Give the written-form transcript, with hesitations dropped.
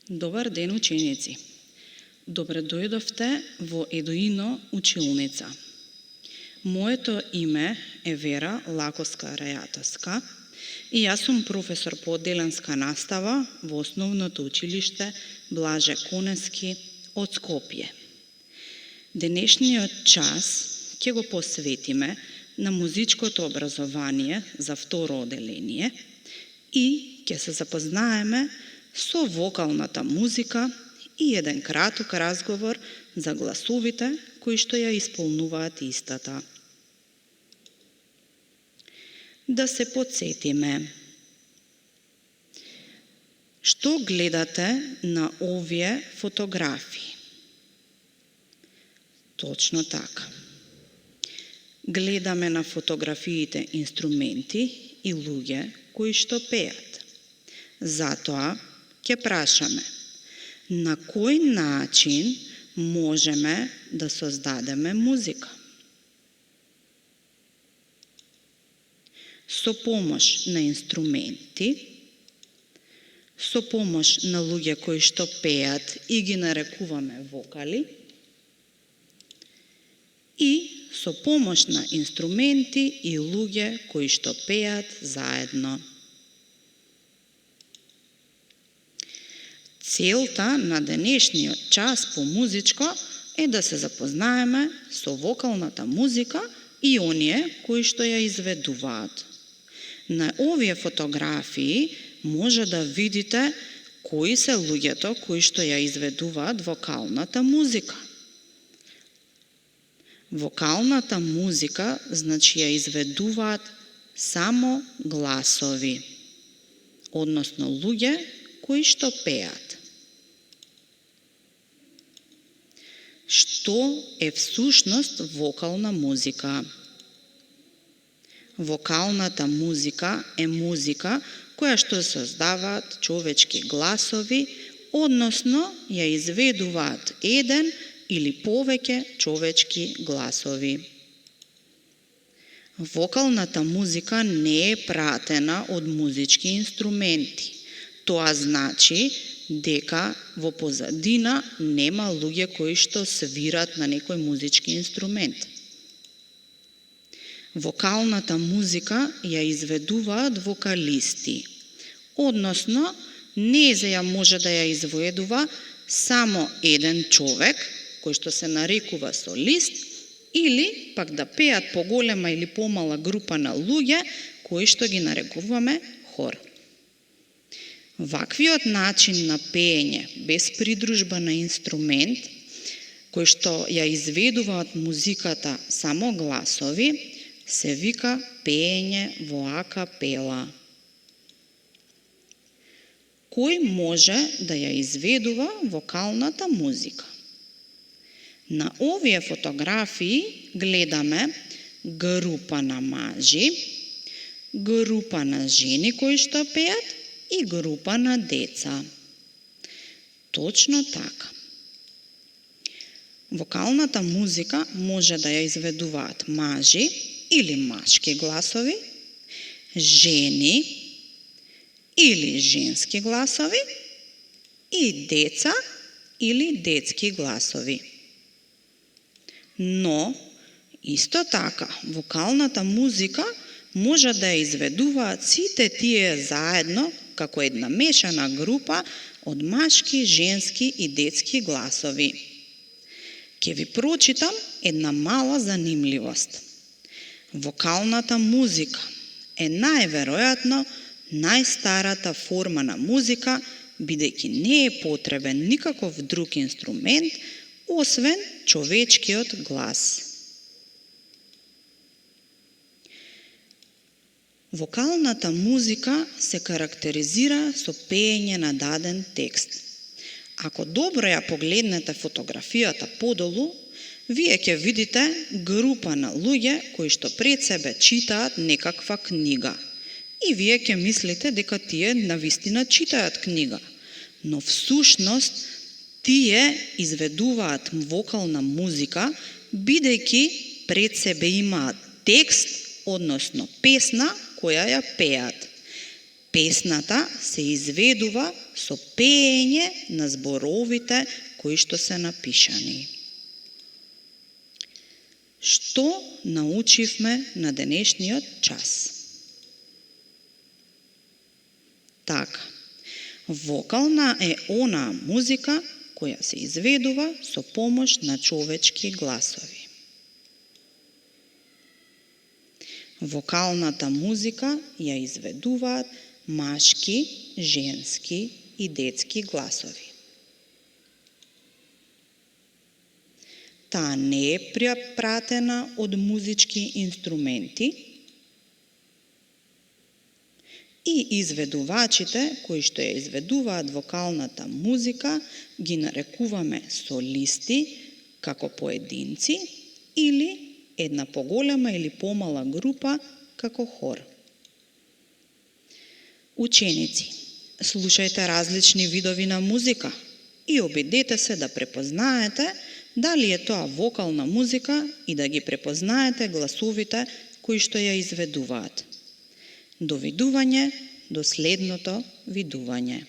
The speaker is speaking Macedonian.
Добар ден, ученици! Добре дојдовте во Едуино училница. Моето име е Вера Лакоска-Рајатовска и јас сум професор по одделенска настава во Основното училиште Блаже Конески од Скопје. Денешниот час ќе го посветиме на музичкото образование за второ одделение и ќе се запознаеме со вокалната музика и еден краток разговор за гласовите кои што ја исполнуваат истата. Да се потсетиме. Што гледате на овие фотографии? Точно така. Гледаме на фотографиите инструменти и луѓе кои што пеат. Затоа ќе прашаме, на кој начин можеме да создадеме музика? Со помош на инструменти, со помош на луѓе кои што пеат и ги нарекуваме вокали, и со помош на инструменти и луѓе кои што пеат заедно. Целта на денешниот час по музичко е да се запознаеме со вокалната музика и оние кои што ја изведуваат. На овие фотографии може да видите кои се луѓето кои што ја изведуваат вокалната музика. Вокалната музика значи ја изведуваат само гласови, односно луѓе кои што пеат. Што е всушност вокална музика? Вокалната музика е музика која што создаваат човечки гласови, односно ја изведуваат еден или повеќе човечки гласови. Вокалната музика не е пратена од музички инструменти. Тоа значи дека во позадина нема луѓе кои што свират на некој музички инструмент. Вокалната музика ја изведуваат вокалисти, односно нејзе ја може да ја изведува само еден човек, кој што се нарекува солист, или пак да пеат поголема или помала група на луѓе, кои што ги нарекуваме хор. Ваквиот начин на пеење, без придружба на инструмент, кој што ја изведуваат музиката само гласови, се вика пеење во акапела. Кој може да ја изведува вокалната музика? На овие фотографии гледаме група на мажи, група на жени кои што пеат и група на деца. Точно така. Вокалната музика може да ја изведуваат мажи или машки гласови, жени или женски гласови и деца или детски гласови. Но, исто така, вокалната музика може да ја изведуваат сите тие заедно како една мешана група од машки, женски и детски гласови. Ќе ви прочитам една мала занимливост. Вокалната музика е најверојатно најстарата форма на музика, бидејќи не е потребен никаков друг инструмент, освен човечкиот глас. Вокалната музика се карактеризира со пеење на даден текст. Ако добро ја погледнете фотографијата подолу, вие ќе видите група на луѓе кои што пред себе читаат некаква книга. И вие ќе мислите дека тие навистина читаат книга. Но всушност тие изведуваат вокална музика, бидејќи пред себе имаат текст, односно песна, која ја пеат. Песната се изведува со пеење на зборовите кои што се напишани. Што научивме на денешниот час? Така, вокална е онаа музика која се изведува со помош на човечки гласови. Вокалната музика ја изведуваат машки, женски и детски гласови. Таа не е пратена од музички инструменти и изведувачите кои што ја изведуваат вокалната музика ги нарекуваме солисти како поединци или една поголема или помала група како хор. Ученици, слушајте различни видови на музика и обидете се да препознаете дали е тоа вокална музика и да ги препознаете гласовите кои што ја изведуваат. До видување, до следното видување.